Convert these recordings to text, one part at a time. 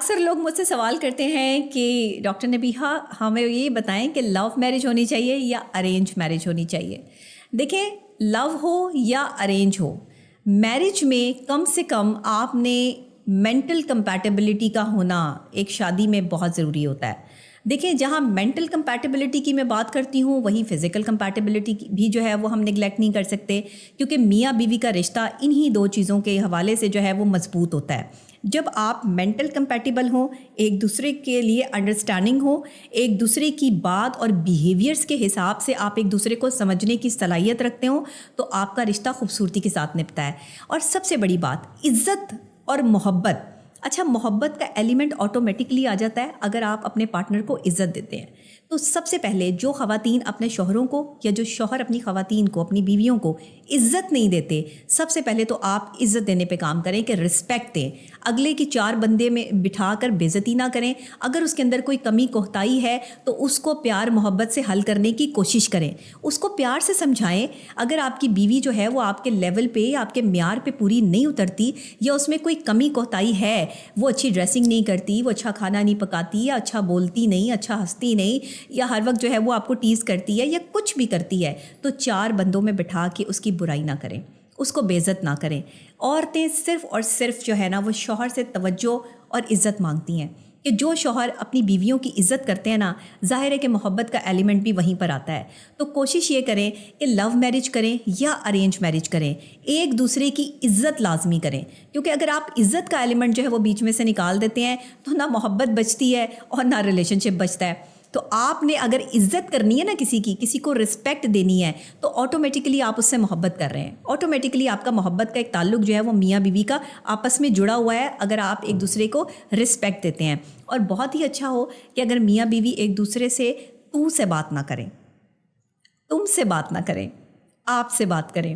اکثر لوگ مجھ سے سوال کرتے ہیں کہ ڈاکٹر نبیہہ ہمیں یہ بتائیں کہ لو میرج ہونی چاہیے یا ارینج میرج ہونی چاہیے. دیکھیں، لو ہو یا ارینج ہو، میرج میں کم سے کم آپ نے مینٹل کمپیٹیبلٹی کا ہونا ایک شادی میں بہت ضروری ہوتا ہے. دیکھیں، جہاں مینٹل کمپیٹیبلٹی کی میں بات کرتی ہوں وہیں فزیکل کمپیٹیبلٹی بھی جو ہے وہ ہم نگلیکٹ نہیں کر سکتے، کیونکہ میاں بیوی کا رشتہ انہی دو چیزوں کے حوالے سے جو ہے وہ مضبوط ہوتا ہے. جب آپ مینٹل کمپیٹیبل ہوں، ایک دوسرے کے لیے انڈرسٹینڈنگ ہو، ایک دوسرے کی بات اور بیہیویئرس کے حساب سے آپ ایک دوسرے کو سمجھنے کی صلاحیت رکھتے ہوں، تو آپ کا رشتہ خوبصورتی کے ساتھ نپتا ہے. اور سب سے بڑی بات عزت اور محبت. اچھا، محبت کا ایلیمنٹ آٹومیٹکلی آ جاتا ہے اگر آپ اپنے پارٹنر کو عزت دیتے ہیں. تو سب سے پہلے جو خواتین اپنے شوہروں کو یا جو شوہر اپنی خواتین کو، اپنی بیویوں کو عزت نہیں دیتے، سب سے پہلے تو آپ عزت دینے پہ کام کریں کہ رسپیکٹ دیں. اگلے کی چار بندے میں بٹھا کر بے عزتی نہ کریں. اگر اس کے اندر کوئی کمی کوتاہی ہے تو اس کو پیار محبت سے حل کرنے کی کوشش کریں، اس کو پیار سے سمجھائیں. اگر آپ کی بیوی جو ہے وہ آپ کے لیول پہ، آپ کے معیار پہ پوری نہیں اترتی، یا اس میں کوئی کمی کوتاہی ہے، وہ اچھی ڈریسنگ نہیں کرتی، وہ اچھا کھانا نہیں پکاتی، یا اچھا بولتی نہیں، اچھا ہنستی نہیں، یا ہر وقت جو ہے وہ آپ کو ٹیز کرتی ہے یا کچھ بھی کرتی ہے، تو چار بندوں میں بٹھا کے اس کی برائی نہ کریں، اس کو بے عزت نہ کریں. عورتیں صرف اور صرف جو ہے نا وہ شوہر سے توجہ اور عزت مانگتی ہیں، کہ جو شوہر اپنی بیویوں کی عزت کرتے ہیں نا، ظاہر ہے کہ محبت کا ایلیمنٹ بھی وہیں پر آتا ہے. تو کوشش یہ کریں کہ لو میرج کریں یا ارینج میرج کریں، ایک دوسرے کی عزت لازمی کریں. کیونکہ اگر آپ عزت کا ایلیمنٹ جو ہے وہ بیچ میں سے نکال دیتے ہیں تو نہ محبت بچتی ہے اور نہ ریلیشن شپ بچتا ہے. تو آپ نے اگر عزت کرنی ہے نا کسی کو رسپیکٹ دینی ہے، تو آٹومیٹکلی آپ اس سے محبت کر رہے ہیں. آٹومیٹکلی آپ کا محبت کا ایک تعلق جو ہے وہ میاں بیوی کا آپس میں جڑا ہوا ہے اگر آپ ایک دوسرے کو رسپیکٹ دیتے ہیں. اور بہت ہی اچھا ہو کہ اگر میاں بیوی ایک دوسرے سے تو سے بات نہ کریں، تم سے بات نہ کریں، آپ سے بات کریں.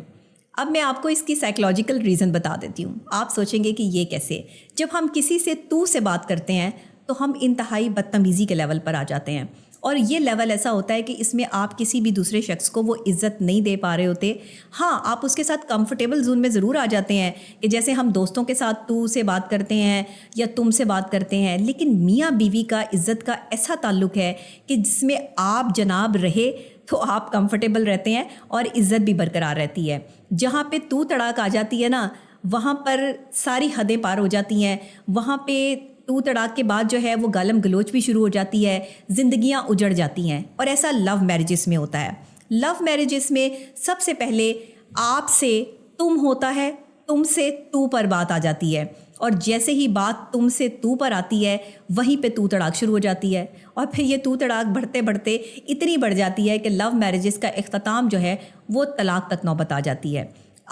اب میں آپ کو اس کی سائیکلوجیکل ریزن بتا دیتی ہوں. آپ سوچیں گے کہ یہ کیسے؟ جب ہم کسی سے تو سے بات کرتے ہیں تو ہم انتہائی بدتمیزی کے لیول پر آ جاتے ہیں، اور یہ لیول ایسا ہوتا ہے کہ اس میں آپ کسی بھی دوسرے شخص کو وہ عزت نہیں دے پا رہے ہوتے. ہاں، آپ اس کے ساتھ کمفرٹیبل زون میں ضرور آ جاتے ہیں کہ جیسے ہم دوستوں کے ساتھ تو سے بات کرتے ہیں یا تم سے بات کرتے ہیں، لیکن میاں بیوی کا عزت کا ایسا تعلق ہے کہ جس میں آپ جناب رہے تو آپ کمفرٹیبل رہتے ہیں اور عزت بھی برقرار رہتی ہے. جہاں پہ تو تڑاک آ جاتی ہے نا، وہاں پر ساری حدیں پار ہو جاتی ہیں. وہاں پہ تو تڑاک کے بعد جو ہے وہ گالم گلوچ بھی شروع ہو جاتی ہے، زندگیاں اجڑ جاتی ہیں. اور ایسا لو میرجز میں ہوتا ہے. لو میرجز میں سب سے پہلے آپ سے تم ہوتا ہے، تم سے تو پر بات آ جاتی ہے، اور جیسے ہی بات تم سے تو پر آتی ہے وہیں پہ تو تڑاک شروع ہو جاتی ہے. اور پھر یہ تو تڑاک بڑھتے بڑھتے اتنی بڑھ جاتی ہے کہ لو میرجز کا اختتام جو ہے وہ طلاق تک نوبت آ جاتی ہے.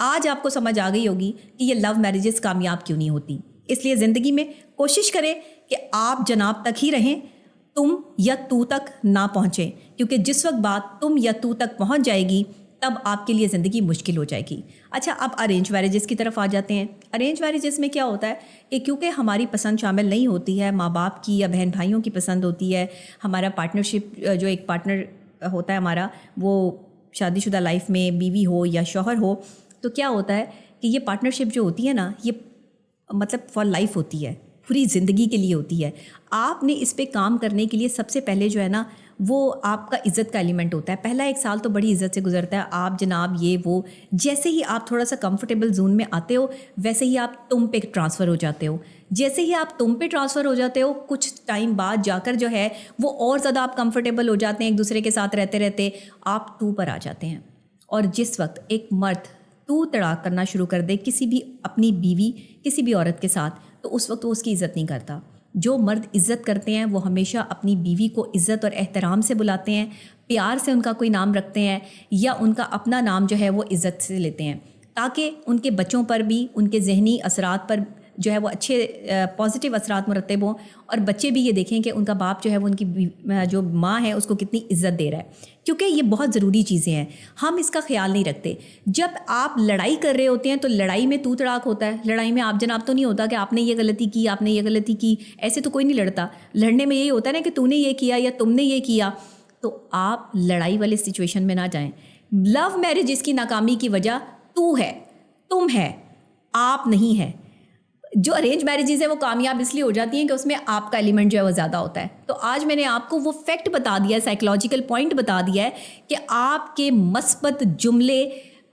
آج آپ کو سمجھ آ گئی ہوگی کہ یہ لو میرجز کامیاب کیوں نہیں ہوتی. اس لیے زندگی میں کوشش کریں کہ آپ جناب تک ہی رہیں، تم یا تو تک نہ پہنچیں، کیونکہ جس وقت بات تم یا تو تک پہنچ جائے گی تب آپ کے لیے زندگی مشکل ہو جائے گی. اچھا، اب ارینج میرجز کی طرف آ جاتے ہیں. ارینج میرجز میں کیا ہوتا ہے کہ کیونکہ ہماری پسند شامل نہیں ہوتی ہے، ماں باپ کی یا بہن بھائیوں کی پسند ہوتی ہے، ہمارا پارٹنرشپ جو ایک پارٹنر ہوتا ہے ہمارا، وہ شادی شدہ لائف میں بیوی ہو یا شوہر ہو، تو کیا ہوتا ہے کہ یہ پارٹنرشپ جو ہوتی ہے نا، یہ مطلب فار لائف ہوتی ہے، پوری زندگی کے لیے ہوتی ہے. آپ نے اس پہ کام کرنے کے لیے سب سے پہلے جو ہے نا وہ آپ کا عزت کا ایلیمنٹ ہوتا ہے. پہلا 1 سال تو بڑی عزت سے گزرتا ہے، آپ جناب یہ وہ. جیسے ہی آپ تھوڑا سا کمفرٹیبل زون میں آتے ہو ویسے ہی آپ تم پہ ٹرانسفر ہو جاتے ہو. جیسے ہی آپ تم پہ ٹرانسفر ہو جاتے ہو کچھ ٹائم بعد جا کر جو ہے وہ اور زیادہ آپ کمفرٹیبل ہو جاتے ہیں، ایک دوسرے کے ساتھ رہتے رہتے آپ تو پر آ جاتے ہیں. اور جس وقت ایک مرد تو تڑاک کرنا شروع کر دے کسی بھی اپنی بیوی، کسی بھی عورت کے ساتھ، تو اس وقت وہ اس کی عزت نہیں کرتا. جو مرد عزت کرتے ہیں وہ ہمیشہ اپنی بیوی کو عزت اور احترام سے بلاتے ہیں، پیار سے ان کا کوئی نام رکھتے ہیں، یا ان کا اپنا نام جو ہے وہ عزت سے لیتے ہیں، تاکہ ان کے بچوں پر بھی، ان کے ذہنی اثرات پر جو ہے وہ اچھے پازیٹیو اثرات مرتب ہوں، اور بچے بھی یہ دیکھیں کہ ان کا باپ جو ہے وہ ان کی جو ماں ہے اس کو کتنی عزت دے رہا ہے. کیونکہ یہ بہت ضروری چیزیں ہیں، ہم اس کا خیال نہیں رکھتے. جب آپ لڑائی کر رہے ہوتے ہیں تو لڑائی میں تو تڑاک ہوتا ہے. لڑائی میں آپ جناب تو نہیں ہوتا کہ آپ نے یہ غلطی کی، آپ نے یہ غلطی کی، ایسے تو کوئی نہیں لڑتا. لڑنے میں یہی ہوتا ہے نا کہ تو نے یہ کیا یا تم نے یہ کیا. تو آپ لڑائی والے سچویشن میں نہ جائیں. لو میرج اس کی ناکامی کی وجہ تو ہے، تم ہے، آپ نہیں ہے. جو ارینج میرجز ہیں وہ کامیاب اس لیے ہو جاتی ہیں کہ اس میں آپ کا ایلیمنٹ جو ہے وہ زیادہ ہوتا ہے. تو آج میں نے آپ کو وہ فیکٹ بتا دیا ہے, سائیکلوجیکل پوائنٹ بتا دیا ہے کہ آپ کے مثبت جملے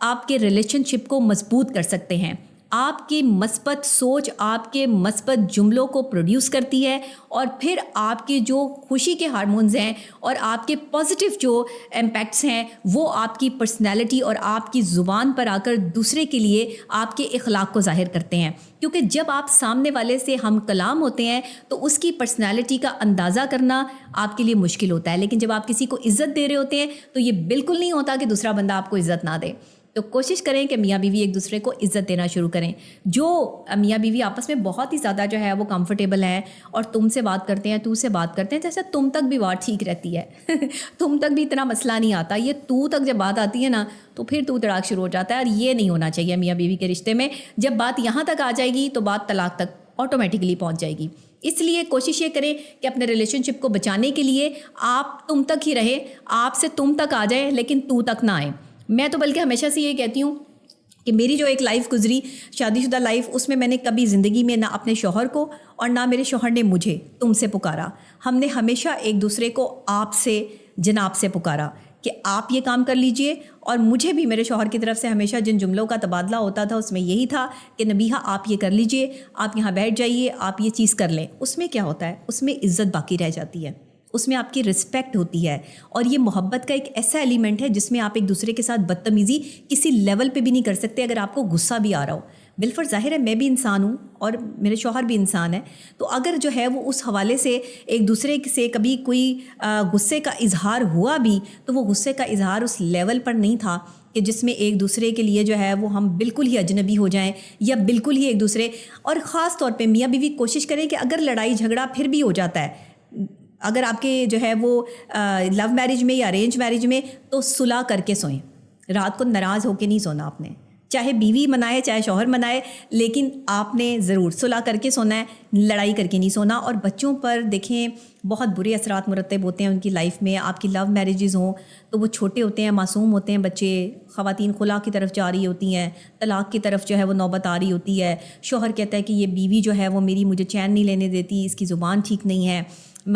آپ کے ریلیشن شپ کو مضبوط کر سکتے ہیں. آپ کی مثبت سوچ آپ کے مثبت جملوں کو پروڈیوس کرتی ہے, اور پھر آپ کے جو خوشی کے ہارمونز ہیں اور آپ کے پازیٹیو جو امپیکٹس ہیں وہ آپ کی پرسنالٹی اور آپ کی زبان پر آ کر دوسرے کے لیے آپ کے اخلاق کو ظاہر کرتے ہیں. کیونکہ جب آپ سامنے والے سے ہم کلام ہوتے ہیں تو اس کی پرسنالٹی کا اندازہ کرنا آپ کے لیے مشکل ہوتا ہے, لیکن جب آپ کسی کو عزت دے رہے ہوتے ہیں تو یہ بالکل نہیں ہوتا کہ دوسرا بندہ آپ کو عزت نہ دے. تو کوشش کریں کہ میاں بیوی ایک دوسرے کو عزت دینا شروع کریں. جو میاں بیوی آپس میں بہت ہی زیادہ جو ہے وہ کمفرٹیبل ہیں اور تم سے بات کرتے ہیں, تو سے بات کرتے ہیں, جیسے تم تک بھی بات ٹھیک رہتی ہے تم تک بھی اتنا مسئلہ نہیں آتا, یہ تو تک جب بات آتی ہے نا تو پھر تو تڑاک شروع ہو جاتا ہے, اور یہ نہیں ہونا چاہیے میاں بیوی کے رشتے میں. جب بات یہاں تک آ جائے گی تو بات طلاق تک آٹومیٹکلی پہنچ جائے گی. اس لیے کوشش یہ کریں کہ اپنے ریلیشن شپ کو بچانے کے لیے آپ تم تک ہی رہے, آپ سے تم تک آ جائے لیکن تو تک نہ آئے. میں تو بلکہ ہمیشہ سے یہ کہتی ہوں کہ میری جو ایک لائف گزری شادی شدہ لائف, اس میں نے کبھی زندگی میں نہ اپنے شوہر کو اور نہ میرے شوہر نے مجھے تم سے پکارا. ہم نے ہمیشہ ایک دوسرے کو آپ سے, جناب سے پکارا کہ آپ یہ کام کر لیجئے, اور مجھے بھی میرے شوہر کی طرف سے ہمیشہ جن جملوں کا تبادلہ ہوتا تھا اس میں یہی تھا کہ نبیہہ آپ یہ کر لیجئے, آپ یہاں بیٹھ جائیے, آپ یہ چیز کر لیں. اس میں کیا ہوتا ہے, اس میں عزت باقی رہ جاتی ہے, اس میں آپ کی رسپیکٹ ہوتی ہے, اور یہ محبت کا ایک ایسا ایلیمنٹ ہے جس میں آپ ایک دوسرے کے ساتھ بدتمیزی کسی لیول پہ بھی نہیں کر سکتے. اگر آپ کو غصہ بھی آ رہا ہو, بالفرض ظاہر ہے میں بھی انسان ہوں اور میرے شوہر بھی انسان ہے, تو اگر جو ہے وہ اس حوالے سے ایک دوسرے سے کبھی کوئی غصے کا اظہار ہوا بھی, تو وہ غصے کا اظہار اس لیول پر نہیں تھا کہ جس میں ایک دوسرے کے لیے جو ہے وہ ہم بالکل ہی اجنبی ہو جائیں, یا بالکل ہی ایک دوسرے. اور خاص طور پہ میاں بیوی کوشش کریں کہ اگر لڑائی جھگڑا پھر بھی ہو جاتا ہے, اگر آپ کے جو ہے وہ لو میرج میں یا ارینج میرج میں, تو صلح کر کے سوئیں. رات کو ناراض ہو کے نہیں سونا آپ نے, چاہے بیوی منائے چاہے شوہر منائے, لیکن آپ نے ضرور صلح کر کے سونا ہے, لڑائی کر کے نہیں سونا. اور بچوں پر دیکھیں بہت برے اثرات مرتب ہوتے ہیں ان کی لائف میں. آپ کی لو میرجز ہوں تو وہ چھوٹے ہوتے ہیں, معصوم ہوتے ہیں بچے, خواتین خلا کی طرف جا رہی ہوتی ہیں, طلاق کی طرف جو ہے وہ نوبت آ رہی ہوتی ہے. شوہر کہتا ہے کہ یہ بیوی جو ہے وہ میری مجھے چین نہیں لینے دیتی, اس کی زبان ٹھیک نہیں ہے,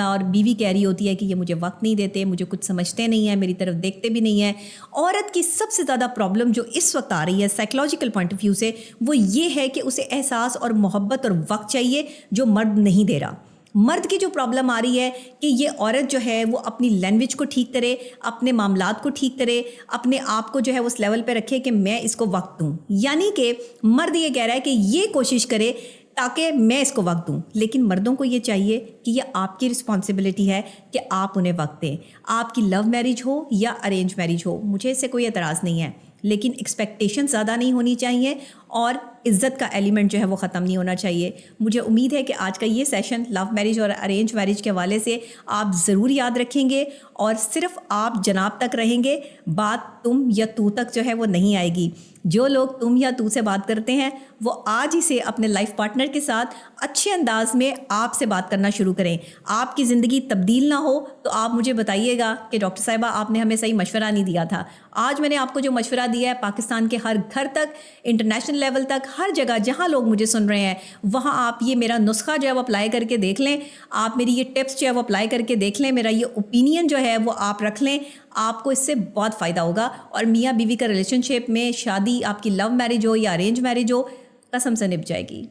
اور بیوی کہہ رہی ہوتی ہے کہ یہ مجھے وقت نہیں دیتے, مجھے کچھ سمجھتے نہیں ہیں, میری طرف دیکھتے بھی نہیں ہیں. عورت کی سب سے زیادہ پرابلم جو اس وقت آ رہی ہے سائیکلوجیکل پوائنٹ آف ویو سے, وہ یہ ہے کہ اسے احساس اور محبت اور وقت چاہیے جو مرد نہیں دے رہا. مرد کی جو پرابلم آ رہی ہے کہ یہ عورت جو ہے وہ اپنی لینگویج کو ٹھیک کرے, اپنے معاملات کو ٹھیک کرے, اپنے آپ کو جو ہے اس لیول پہ رکھے کہ میں اس کو وقت دوں. یعنی کہ مرد یہ کہہ رہا ہے کہ یہ کوشش کرے تاکہ میں اس کو وقت دوں, لیکن مردوں کو یہ چاہیے کہ یہ آپ کی رسپانسبلٹی ہے کہ آپ انہیں وقت دیں. آپ کی لو میرج ہو یا ارینج میرج ہو, مجھے اس سے کوئی اعتراض نہیں ہے, لیکن ایکسپیکٹیشن زیادہ نہیں ہونی چاہیے, اور عزت کا ایلیمنٹ جو ہے وہ ختم نہیں ہونا چاہیے. مجھے امید ہے کہ آج کا یہ سیشن لو میرج اور ارینج میرج کے حوالے سے آپ ضرور یاد رکھیں گے, اور صرف آپ جناب تک رہیں گے, بات تم یا تو تک جو ہے وہ نہیں آئے گی. جو لوگ تم یا تو سے بات کرتے ہیں وہ آج ہی سے اپنے لائف پارٹنر کے ساتھ اچھے انداز میں آپ سے بات کرنا شروع کریں. آپ کی زندگی تبدیل نہ ہو تو آپ مجھے بتائیے گا کہ ڈاکٹر صاحبہ آپ نے ہمیں صحیح مشورہ نہیں دیا تھا. آج میں نے آپ کو جو مشورہ دیا ہے, پاکستان کے ہر گھر تک, انٹرنیشنل لیول تک, ہر جگہ جہاں لوگ مجھے سن رہے ہیں وہاں آپ یہ میرا نسخہ جو ہے وہ اپلائی کر کے دیکھ لیں, آپ میری یہ ٹپس جو ہے وہ اپلائی کر کے دیکھ لیں, میرا یہ اوپینین جو ہے وہ آپ رکھ لیں, آپ کو اس سے بہت فائدہ ہوگا. اور میاں بیوی کا ریلیشن شپ میں شادی آپ کی لو میرج ہو یا ارینج میرج ہو, قسم سے نبھ جائے گی.